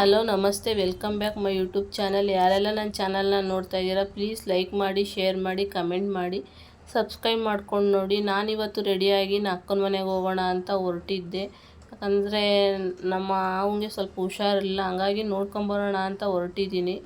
Hello ನಮಸ್ತೆ, welcome back my YouTube channel. ಯಾರೆಲ್ಲ ನನ್ನ ಚಾನಲ್ನ ನೋಡ್ತಾ ಇದ್ದೀರಾ ಪ್ಲೀಸ್ ಲೈಕ್ ಮಾಡಿ, ಶೇರ್ ಮಾಡಿ, ಕಮೆಂಟ್ ಮಾಡಿ, ಸಬ್ಸ್ಕ್ರೈಬ್ ಮಾಡ್ಕೊಂಡು ನೋಡಿ. ನಾನಿವತ್ತು ರೆಡಿಯಾಗಿ ಅಕ್ಕನ ಮನೆಗೆ ಹೋಗೋಣ ಅಂತ ಹೊರಟಿದ್ದೆ. ಯಾಕಂದರೆ ನಮ್ಮ ಅವನಿಗೆ ಸ್ವಲ್ಪ ಹುಷಾರಿಲ್ಲ, ಹಂಗಾಗಿ ನೋಡ್ಕೊಂಬರೋಣ ಅಂತ ಹೊರಟಿದ್ದೀನಿ.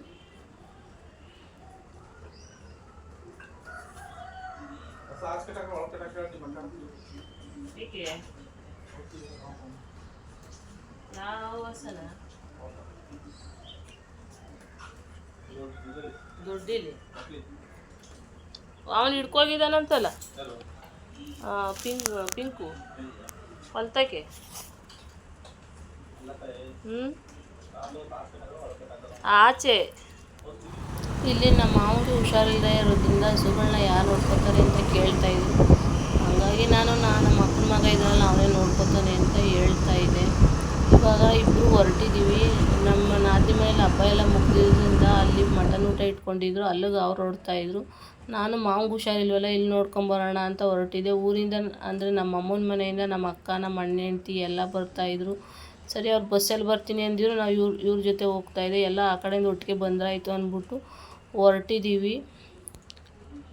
ದುಡ್ಡಿಲಿ ಅವನು ಹಿಡ್ಕೋಗಿದ್ದಾನಂತಲ್ಲ, ಪಿಂಕು ಹೊಲ್ತಕ್ಕೆ. ಆಚೆ ಇಲ್ಲಿ ನಮ್ಮ ಮಾವನಿಗೆ ಹುಷಾರಿಲ್ಲದೆ ಇರೋದ್ರಿಂದ ಹಸುಗಳನ್ನ ಯಾರು ನೋಡ್ಕೋತಾರೆ ಅಂತ ಕೇಳ್ತಾ ಇದ್ರು. ಹಾಗಾಗಿ ನಮ್ಮ ಅಕ್ಕನ ಮಗ ಇದ್ರಲ್ಲ ಅವನೇ ನೋಡ್ಕೋತಾನೆ ಅಂತ ಹೇಳ್ತಾ ಇದ್ದೆ. ಇವಾಗ ಇಬ್ಬರು ಹೊರಟಿದ್ದೀವಿ. ನಮ್ಮ ನಾದಿ ಮನೇಲಿ ಹಬ್ಬ ಎಲ್ಲ ಮುಗಿದ್ರಿಂದ ಅಲ್ಲಿ ಮಟನ್ ಊಟ ಇಟ್ಕೊಂಡಿದ್ರು, ಅಲ್ಲಿಗೆ ಅವ್ರು ಹೊರಡ್ತಾಯಿದ್ರು. ನಾನು ಮಾವಂಗೆ ಹುಷಾರಿಲ್ವಲ್ಲ, ಇಲ್ಲಿ ನೋಡ್ಕೊಂಬರೋಣ ಅಂತ ಹೊರಟಿದ್ದೆ. ಊರಿಂದ ಅಂದರೆ ನಮ್ಮ ಅಮ್ಮನ ಮನೆಯಿಂದ ನಮ್ಮ ಅಕ್ಕ, ನಮ್ಮ ಅಣ್ಣ ಹೆಂಡ್ತಿ ಎಲ್ಲ ಬರ್ತಾಯಿದ್ರು. ಸರಿ, ಅವ್ರು ಬಸ್ಸಲ್ಲಿ ಬರ್ತೀನಿ ಅಂದಿದ್ರು. ನಾವು ಇವ್ರ ಜೊತೆ ಹೋಗ್ತಾಯಿದ್ದೆ. ಎಲ್ಲ ಆ ಕಡೆಯಿಂದ ಒಟ್ಟಿಗೆ ಬಂದ್ರಾಯ್ತು ಅಂದ್ಬಿಟ್ಟು ಹೊರಟಿದ್ದೀವಿ.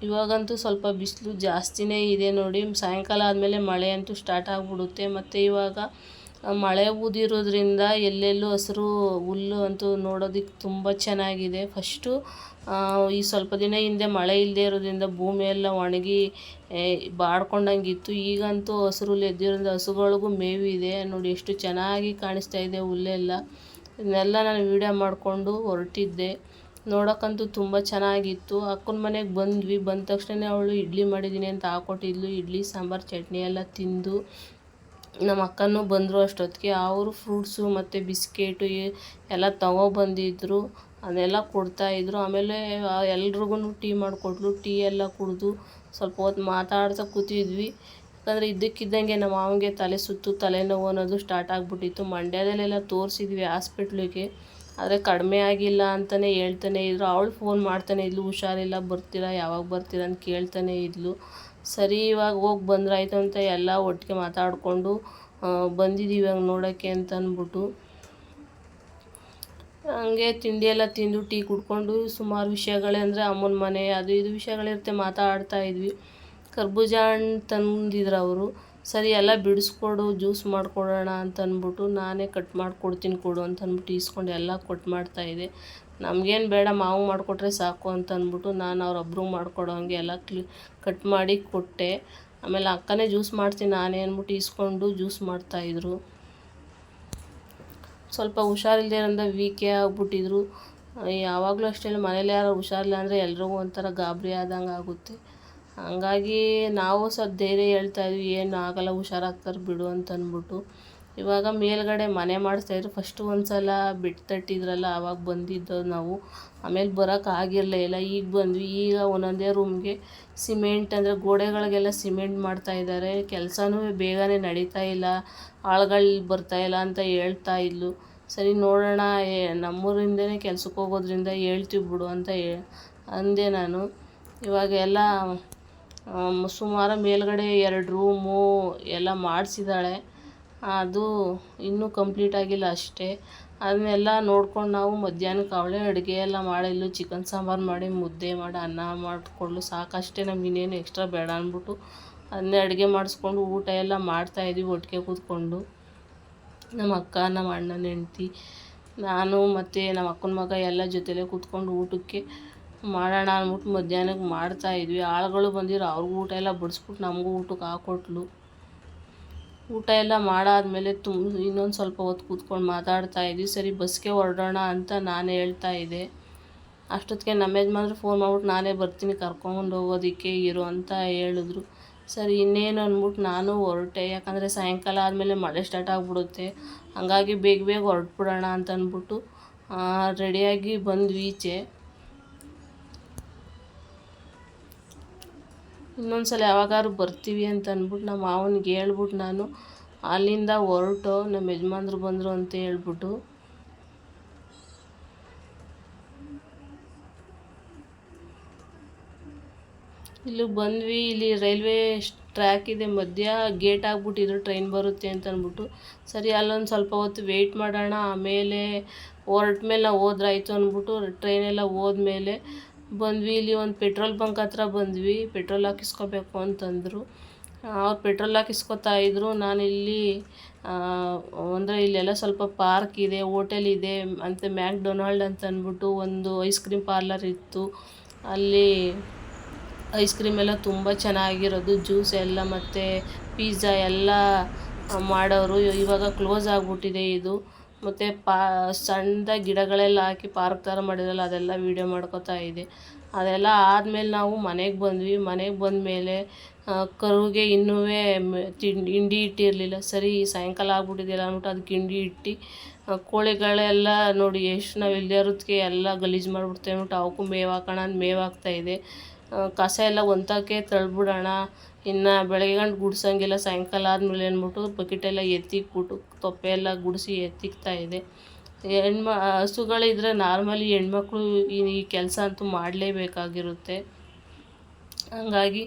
ಇವಾಗಂತೂ ಸ್ವಲ್ಪ ಬಿಸಿಲು ಜಾಸ್ತಿನೇ ಇದೆ ನೋಡಿ. ಸಾಯಂಕಾಲ ಆದಮೇಲೆ ಮಳೆ ಅಂತೂ ಸ್ಟಾರ್ಟ್ ಆಗಿಬಿಡುತ್ತೆ. ಮತ್ತು ಇವಾಗ ಮಳೆ ಊದಿರೋದ್ರಿಂದ ಎಲ್ಲೆಲ್ಲೂ ಹಸಿರು ಹುಲ್ಲು ಅಂತೂ ನೋಡೋದಕ್ಕೆ ತುಂಬ ಚೆನ್ನಾಗಿದೆ. ಫಸ್ಟು ಈ ಸ್ವಲ್ಪ ದಿನ ಹಿಂದೆ ಮಳೆ ಇಲ್ಲದೆ ಇರೋದ್ರಿಂದ ಭೂಮಿ ಎಲ್ಲ ಒಣಗಿ ಬಾಡ್ಕೊಂಡಂಗಿತ್ತು. ಈಗಂತೂ ಹಸಿರು ಹುಲ್ಲು ಎದ್ದಿರೋದ್ರಿಂದ ಹಸುಗಳಿಗೂ ಮೇವಿದೆ ನೋಡಿ, ಎಷ್ಟು ಚೆನ್ನಾಗಿ ಕಾಣಿಸ್ತಾ ಇದೆ ಹುಲ್ಲೆಲ್ಲ. ಇದನ್ನೆಲ್ಲ ನಾನು ವೀಡಿಯೋ ಮಾಡಿಕೊಂಡು ಹೊರಟಿದ್ದೆ. ನೋಡೋಕ್ಕಂತೂ ತುಂಬ ಚೆನ್ನಾಗಿತ್ತು. ಅಕ್ಕನ ಮನೆಗೆ ಬಂದ್ವಿ. ಬಂದ ತಕ್ಷಣ ಅವಳು ಇಡ್ಲಿ ಮಾಡಿದ್ದೀನಿ ಅಂತ ಹಾಕ್ಕೊಟ್ಟಿದ್ಲು. ಇಡ್ಲಿ ಸಾಂಬಾರು ಚಟ್ನಿ ಎಲ್ಲ ತಿಂದು ನಮ್ಮ ಅಕ್ಕನೂ ಬಂದರು ಅಷ್ಟೊತ್ತಿಗೆ. ಅವರು ಫ್ರೂಟ್ಸು ಮತ್ತು ಬಿಸ್ಕೆಟು ಎಲ್ಲ ತೊಗೊಬಂದಿದ್ರು, ಅದನ್ನೆಲ್ಲ ಕೊಡ್ತಾಯಿದ್ರು. ಆಮೇಲೆ ಎಲ್ರಿಗೂ ಟೀ ಮಾಡಿಕೊಟ್ಲು. ಟೀ ಎಲ್ಲ ಕುಡಿದು ಸ್ವಲ್ಪ ಹೊತ್ತು ಮಾತಾಡ್ತಾ ಕೂತಿದ್ವಿ. ಯಾಕಂದರೆ ಇದ್ದಕ್ಕಿದ್ದಂಗೆ ನಮ್ಮ ಮಾವನಿಗೆ ತಲೆ ಸುತ್ತು, ತಲೆನೋವು ಅನ್ನೋದು ಸ್ಟಾರ್ಟ್ ಆಗಿಬಿಟ್ಟಿತ್ತು. ಮಂಡ್ಯದಲ್ಲೆಲ್ಲ ತೋರಿಸಿದ್ವಿ ಹಾಸ್ಪಿಟ್ಲಿಗೆ, ಆದರೆ ಕಡಿಮೆ ಆಗಿಲ್ಲ ಅಂತಲೇ ಹೇಳ್ತಾನೆ ಇದ್ರು. ಅವಳು ಫೋನ್ ಮಾಡ್ತಾನೆ ಇದ್ಲು, ಹುಷಾರಿಲ್ಲ, ಬರ್ತೀರಾ, ಯಾವಾಗ ಬರ್ತೀರಾ ಅಂತ ಕೇಳ್ತಾನೆ ಇದ್ಲು. ಸರಿ, ಇವಾಗ ಹೋಗಿ ಬಂದ್ರಾಯ್ತು ಅಂತ ಎಲ್ಲ ಒಟ್ಟಿಗೆ ಮಾತಾಡಿಕೊಂಡು ಬಂದಿದ್ದೀವಿ ಇವಾಗ ನೋಡೋಕ್ಕೆ ಅಂತ ಅಂದ್ಬಿಟ್ಟು. ಹಂಗೆ ತಿಂಡಿ ಎಲ್ಲ ತಿಂದು ಟೀ ಕುಡ್ಕೊಂಡು ಸುಮಾರು ವಿಷಯಗಳೇ ಅಂದರೆ ಅಮ್ಮನ ಮನೆ ಅದು ಇದು ವಿಷಯಗಳಿರುತ್ತೆ, ಮಾತಾಡ್ತಾ ಇದ್ವಿ. ಕರ್ಬೂಜ ಹಣ್ಣು ತಂದಿದ್ರು ಅವರು. ಸರಿ, ಎಲ್ಲ ಬಿಡಿಸ್ಕೊಡು, ಜ್ಯೂಸ್ ಮಾಡಿಕೊಡೋಣ ಅಂತ ಅಂದ್ಬಿಟ್ಟು ನಾನೇ ಕಟ್ ಮಾಡಿಕೊಡ್ತೀನಿ ಕೊಡು ಅಂತ ಅಂದ್ಬಿಟ್ಟು ಈಸ್ಕೊಂಡು ಎಲ್ಲ ಕೊಟ್ಟು ಮಾಡ್ತಾಯಿದ್ದೆ. ನಮಗೇನು ಬೇಡ, ಮಾವು ಮಾಡಿಕೊಟ್ರೆ ಸಾಕು ಅಂತ ಅಂದ್ಬಿಟ್ಟು ನಾನು ಅವ್ರೊಬ್ರಿಗೆ ಮಾಡಿಕೊಡೋ ಹಂಗೆ ಎಲ್ಲ ಕಟ್ ಮಾಡಿ ಕೊಟ್ಟೆ. ಆಮೇಲೆ ಅಕ್ಕನೇ ಜ್ಯೂಸ್ ಮಾಡ್ತೀನಿ ನಾನೇ ಅಂದ್ಬಿಟ್ಟು ಈಸ್ಕೊಂಡು ಜ್ಯೂಸ್ ಮಾಡ್ತಾಯಿದ್ರು. ಸ್ವಲ್ಪ ಹುಷಾರಿಲ್ಲದೆ ಇರೋದ್ರಿಂದ ವೀಕೇ ಆಗಿಬಿಟ್ಟಿದ್ರು. ಯಾವಾಗಲೂ ಅಷ್ಟೇ, ಮನೇಲಿ ಯಾರು ಹುಷಾರಿಲ್ಲ ಅಂದರೆ ಎಲ್ರಿಗೂ ಒಂಥರ ಗಾಬರಿ ಆದಂಗೆ ಆಗುತ್ತೆ. ಹಂಗಾಗಿ ನಾವು ಸ್ವಲ್ಪ ಧೈರ್ಯ ಹೇಳ್ತಾಯಿದ್ವಿ, ಏನು ಆಗಲ್ಲ, ಹುಷಾರಾಗ್ತಾರೆ ಬಿಡು ಅಂತ ಅಂದ್ಬಿಟ್ಟು. ಇವಾಗ ಮೇಲ್ಗಡೆ ಮನೆ ಮಾಡಿಸ್ತಾಯಿದ್ರು. ಫಸ್ಟು ಒಂದು ಸಲ ಬಿಟ್ಟು ತಟ್ಟಿದ್ರಲ್ಲ, ಆವಾಗ ಬಂದಿದ್ದು ನಾವು. ಆಮೇಲೆ ಬರೋಕ್ಕಾಗಿರಲಿಲ್ಲ, ಈಗ ಬಂದ್ವಿ. ಈಗ ಒಂದೊಂದೇ ರೂಮ್ಗೆ ಸಿಮೆಂಟ್ ಅಂದರೆ ಗೋಡೆಗಳಿಗೆಲ್ಲ ಸಿಮೆಂಟ್ ಮಾಡ್ತಾಯಿದ್ದಾರೆ. ಕೆಲಸನೂ ಬೇಗನೆ ನಡೀತಾ ಇಲ್ಲ, ಆಳುಗಳು ಬರ್ತಾಯಿಲ್ಲ ಅಂತ ಹೇಳ್ತಾ ಇದ್ಲು. ಸರಿ ನೋಡೋಣ, ನಮ್ಮೂರಿಂದನೇ ಕೆಲ್ಸಕ್ಕೆ ಹೋಗೋದ್ರಿಂದ ಹೇಳ್ತೀವಿ ಬಿಡು ಅಂತ ಅಂದೆ ನಾನು. ಇವಾಗ ಎಲ್ಲ ಸುಮಾರು ಮೇಲ್ಗಡೆ 2 ರೂಮು ಎಲ್ಲ ಮಾಡಿಸಿದ್ದಾಳೆ. ಅದು ಇನ್ನೂ ಕಂಪ್ಲೀಟ್ ಆಗಿಲ್ಲ ಅಷ್ಟೇ. ಅದನ್ನೆಲ್ಲ ನೋಡ್ಕೊಂಡು ನಾವು ಮಧ್ಯಾಹ್ನಕ್ಕೆ ಅವಳೇ ಅಡುಗೆ ಎಲ್ಲ ಮಾಡಿದ್ಲು. ಚಿಕನ್ ಸಾಂಬಾರು ಮಾಡಿ, ಮುದ್ದೆ ಮಾಡಿ, ಅನ್ನ ಮಾಡಿಕೊಡ್ಲು, ಸಾಕಷ್ಟೇ, ನಮ್ಗೆ ಇನ್ನೇನು ಎಕ್ಸ್ಟ್ರಾ ಬೇಡ ಅಂದ್ಬಿಟ್ಟು ಅದನ್ನೇ ಅಡುಗೆ ಮಾಡಿಸ್ಕೊಂಡು ಊಟ ಎಲ್ಲ ಮಾಡ್ತಾಯಿದ್ವಿ ಒಟ್ಟಿಗೆ ಕೂತ್ಕೊಂಡು. ನಮ್ಮ ಅಕ್ಕ, ನಮ್ಮ ಅಣ್ಣನ ಹೆಂಡ್ತಿ, ನಾನು ಮತ್ತು ನಮ್ಮ ಅಕ್ಕನ ಮಗ ಎಲ್ಲ ಜೊತೆಲೇ ಕೂತ್ಕೊಂಡು ಊಟಕ್ಕೆ ಮಾಡೋಣ ಅಂದ್ಬಿಟ್ಟು ಮಧ್ಯಾಹ್ನಕ್ಕೆ ಮಾಡ್ತಾಯಿದ್ವಿ. ಆಳುಗಳು ಬಂದಿರೋ ಅವ್ರಿಗೂ ಊಟ ಎಲ್ಲ ಬಡಿಸ್ಬಿಟ್ಟು ನಮಗೂ ಊಟಕ್ಕೆ ಹಾಕ್ಕೊಟ್ಲು. ಊಟ ಎಲ್ಲ ಮಾಡಾದ್ಮೇಲೆ ಇನ್ನೊಂದು ಸ್ವಲ್ಪ ಹೊತ್ತು ಕೂತ್ಕೊಂಡು ಮಾತಾಡ್ತಾಯಿದ್ವಿ. ಸರಿ, ಬಸ್ಗೆ ಹೊರಡೋಣ ಅಂತ ನಾನು ಹೇಳ್ತಾಯಿದ್ದೆ. ಅಷ್ಟೊತ್ತಿಗೆ ನಮ್ಮ ಯಜಮಾನ್ರು ಫೋನ್ ಮಾಡ್ಬಿಟ್ಟು ನಾನೇ ಬರ್ತೀನಿ ಕರ್ಕೊಂಡು ಹೋಗೋದಕ್ಕೆ ಇರು ಅಂತ ಹೇಳಿದ್ರು. ಸರಿ, ಇನ್ನೇನು ಅಂದ್ಬಿಟ್ಟು ನಾನು ಹೊರಟೆ. ಯಾಕಂದರೆ ಸಾಯಂಕಾಲ ಆದಮೇಲೆ ಮಳೆ ಸ್ಟಾರ್ಟ್ ಆಗಿಬಿಡುತ್ತೆ. ಹಾಗಾಗಿ ಬೇಗ ಬೇಗ ಹೊರಟ್ಬಿಡೋಣ ಅಂತ ಅಂದ್ಬಿಟ್ಟು ರೆಡಿಯಾಗಿ ಬಂದ್ವಿ ಈಚೆ. ಇನ್ನೊಂದು ಸಲ ಯಾವಾಗಾದ್ರು ಬರ್ತೀವಿ ಅಂತ ಅಂದ್ಬಿಟ್ಟು ನಮ್ಮ ಮಾವನಿಗೆ ಹೇಳ್ಬಿಟ್ಟು ನಾನು ಅಲ್ಲಿಂದ ಹೊರಟು, ನಮ್ಮ ಯಜಮಾನ್ರು ಬಂದರು ಅಂತ ಹೇಳ್ಬಿಟ್ಟು. ಇಲ್ಲಿಗೆ ಬಂದ್ವಿ. ಇಲ್ಲಿ ರೈಲ್ವೆ ಟ್ರ್ಯಾಕ್ ಇದೆ, ಮಧ್ಯ ಗೇಟ್ ಆಗಿಬಿಟ್ಟಿದ್ರು ಟ್ರೈನ್ ಬರುತ್ತೆ ಅಂತ ಅಂದ್ಬಿಟ್ಟು. ಸರಿ ಅಲ್ಲೊಂದು ಸ್ವಲ್ಪ ಹೊತ್ತು ವೆಯ್ಟ್ ಮಾಡೋಣ, ಆಮೇಲೆ ಹೊರಟ ಮೇಲೆ ನಾವು ಹೋದ್ರಾಯ್ತು ಅಂದ್ಬಿಟ್ಟು ಟ್ರೈನೆಲ್ಲ ಹೋದ್ಮೇಲೆ ಬಂದ್ವಿ. ಇಲ್ಲಿ ಒಂದು ಪೆಟ್ರೋಲ್ ಬಂಕ್ ಹತ್ರ ಬಂದ್ವಿ, ಪೆಟ್ರೋಲ್ ಹಾಕಿಸ್ಕೋಬೇಕು ಅಂತಂದರು. ಅವ್ರು ಪೆಟ್ರೋಲ್ ಹಾಕಿಸ್ಕೊತಾಯಿದ್ರು. ನಾನಿಲ್ಲಿ ಅಂದರೆ ಇಲ್ಲೆಲ್ಲ ಸ್ವಲ್ಪ ಪಾರ್ಕ್ ಇದೆ, ಹೋಟೆಲ್ ಇದೆ, ಮತ್ತು ಮ್ಯಾಕ್ಡೊನಾಲ್ಡ್ ಅಂತ ಅಂದ್ಬಿಟ್ಟು ಒಂದು ಐಸ್ ಕ್ರೀಮ್ ಪಾರ್ಲರ್ ಇತ್ತು. ಅಲ್ಲಿ ಐಸ್ ಕ್ರೀಮ್ ಎಲ್ಲ ತುಂಬ ಚೆನ್ನಾಗಿರೋದು, ಜ್ಯೂಸ್ ಎಲ್ಲ ಮತ್ತು ಪಿಜ್ಜಾ ಎಲ್ಲ ಮಾಡೋರು. ಇವಾಗ ಕ್ಲೋಸ್ ಆಗಿಬಿಟ್ಟಿದೆ ಇದು. ಮತ್ತು ಸಣ್ಣದಾಗಿ ಗಿಡಗಳೆಲ್ಲ ಹಾಕಿ ಪಾರ್ಕ್ ಥರ ಮಾಡಿದ್ರಲ್ಲ, ಅದೆಲ್ಲ ವೀಡಿಯೋ ಮಾಡ್ಕೋತಾ ಇದೆ. ಅದೆಲ್ಲ ಆದಮೇಲೆ ನಾವು ಮನೆಗೆ ಬಂದ್ವಿ. ಮನೆಗೆ ಬಂದಮೇಲೆ ಕರುಗೆ ಇನ್ನೂ ಹಿಂಡಿ ಇಟ್ಟಿರಲಿಲ್ಲ. ಸರಿ ಸಾಯಂಕಾಲ ಆಗ್ಬಿಟ್ಟಿದೆಯಲ್ಲ ಅಂದ್ಬಿಟ್ಟು ಅದಕ್ಕೆ ಹಿಂಡಿ ಇಟ್ಟು, ಕೋಳಿಗಳೆಲ್ಲ ನೋಡಿ ಎಷ್ಟು ನಾವು ಇಲ್ಲದೇ ಇರೋದಕ್ಕೆ ಎಲ್ಲ ಗಲೀಜು ಮಾಡಿಬಿಡ್ತೇವೆ ಅಂದ್ಬಿಟ್ಟು ಅವಕ್ಕೂ ಮೇವು ಹಾಕೋಣ ಅಂತ ಮೇವು ಹಾಕ್ತಾಯಿದೆ. ಕಸ ಎಲ್ಲ ಒಂತಕ್ಕೆ ತಳ್ಳಿಬಿಡೋಣ, ಇನ್ನು ಬೆಳಗ್ಗೆ ಗಂಟು ಗುಡ್ಸಂಗಿಲ್ಲ, ಸಾಯಂಕಾಲ ಆದಮೇಲೆ ಅಂದ್ಬಿಟ್ಟು ಬಕೆಟೆಲ್ಲ ಎತ್ತಿಕ್ಬಿಟ್ಟು ತೊಪ್ಪೆ ಎಲ್ಲ ಗುಡಿಸಿ ಎತ್ತಿಕ್ತಾಯಿದೆ. ಹಸುಗಳಿದ್ರೆ ನಾರ್ಮಲಿ ಹೆಣ್ಮಕ್ಳು ಈ ಕೆಲಸ ಅಂತೂ ಮಾಡಲೇಬೇಕಾಗಿರುತ್ತೆ. ಹಂಗಾಗಿ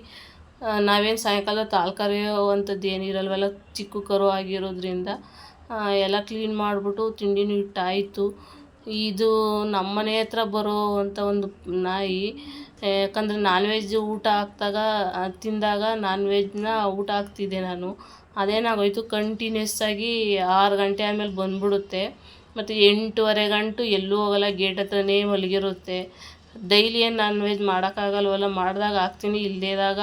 ನಾವೇನು ಸಾಯಂಕಾಲ ಹಾಲು ಕರೆಯುವಂಥದ್ದು ಏನಿರಲ್ವಲ್ಲ, ಚಿಕ್ಕ ಕರು ಆಗಿರೋದ್ರಿಂದ ಎಲ್ಲ ಕ್ಲೀನ್ ಮಾಡಿಬಿಟ್ಟು ತಿಂಡಿನೂ ಇಟ್ಟಾಯಿತು. ಇದು ನಮ್ಮ ಮನೆ ಹತ್ರ ಬರೋವಂಥ ಒಂದು ನಾಯಿ. ಯಾಕಂದರೆ ನಾನ್ ವೆಜ್ ಊಟ ತಿಂದಾಗ ನಾನ್ ವೆಜ್ನ ಊಟ ಹಾಕ್ತಿದ್ದೆ ನಾನು. ಅದೇನಾಗೋಯ್ತು, ಕಂಟಿನ್ಯೂಸ್ ಆಗಿ 6 ಗಂಟೆ ಆದಮೇಲೆ ಬಂದುಬಿಡುತ್ತೆ. ಮತ್ತು 8:30 ಗಂಟು ಎಲ್ಲೂ ಹೋಗಲ್ಲ, ಗೇಟ್ ಹತ್ರನೇ ಮಲಗಿರುತ್ತೆ. ಡೈಲಿ ಏನು ನಾನ್ ವೆಜ್ ಮಾಡೋಕ್ಕಾಗಲ್ವಲ್ಲ, ಮಾಡಿದಾಗ ಹಾಕ್ತೀನಿ, ಇಲ್ಲದೇದಾಗ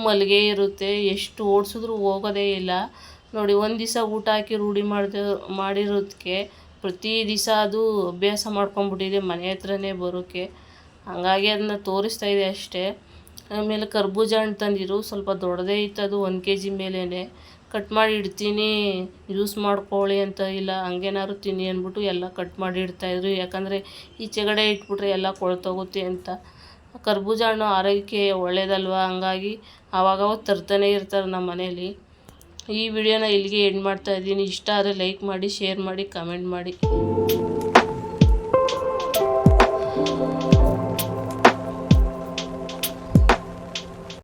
ಮಲಗೇ ಇರುತ್ತೆ. ಎಷ್ಟು ಓಡಿಸಿದ್ರೂ ಹೋಗೋದೇ ಇಲ್ಲ. ನೋಡಿ, ಒಂದು ದಿವಸ ಊಟ ಹಾಕಿ ರೂಢಿ ಮಾಡಿರೋದಕ್ಕೆ ಪ್ರತಿ ದಿವಸ ಅದು ಅಭ್ಯಾಸ ಮಾಡ್ಕೊಂಬಿಟ್ಟಿದೆ ಮನೆ ಹತ್ರನೇ ಬರೋಕ್ಕೆ. ಹಾಗಾಗಿ ಅದನ್ನ ತೋರಿಸ್ತಾ ಇದೆ ಅಷ್ಟೇ. ಆಮೇಲೆ ಕರ್ಬೂಜ ಹಣ್ಣು ತಂದಿರು, ಸ್ವಲ್ಪ ದೊಡ್ಡದೇ ಇತ್ತು, ಅದು 1 kg ಮೇಲೇ. ಕಟ್ ಮಾಡಿ ಇಡ್ತೀನಿ, ಜ್ಯೂಸ್ ಮಾಡ್ಕೊಳ್ಳಿ ಅಂತ ಇಲ್ಲ, ಹಂಗೇನಾದ್ರು ತಿನ್ನಿ ಅಂದ್ಬಿಟ್ಟು ಎಲ್ಲ ಕಟ್ ಮಾಡಿ ಇಡ್ತಾಯಿದ್ರು. ಯಾಕಂದರೆ ಈಚೆಗಡೆ ಇಟ್ಬಿಟ್ರೆ ಎಲ್ಲ ಕೊಳ್ತೋಗುತ್ತೆ ಅಂತ. ಕರ್ಬೂಜ ಹಣ್ಣು ಆರೋಗ್ಯಕ್ಕೆ ಒಳ್ಳೇದಲ್ವ, ಹಂಗಾಗಿ ಆವಾಗವಾಗ ತರ್ತಾನೆ ಇರ್ತಾರೆ ನಮ್ಮ ಮನೇಲಿ. ಈ ವಿಡಿಯೋನ ಇಲ್ಲಿಗೆ ಎಂಡ್ ಮಾಡ್ತಾಯಿದ್ದೀನಿ. ಇಷ್ಟ ಆದರೆ ಲೈಕ್ ಮಾಡಿ, ಶೇರ್ ಮಾಡಿ, ಕಮೆಂಟ್ ಮಾಡಿ.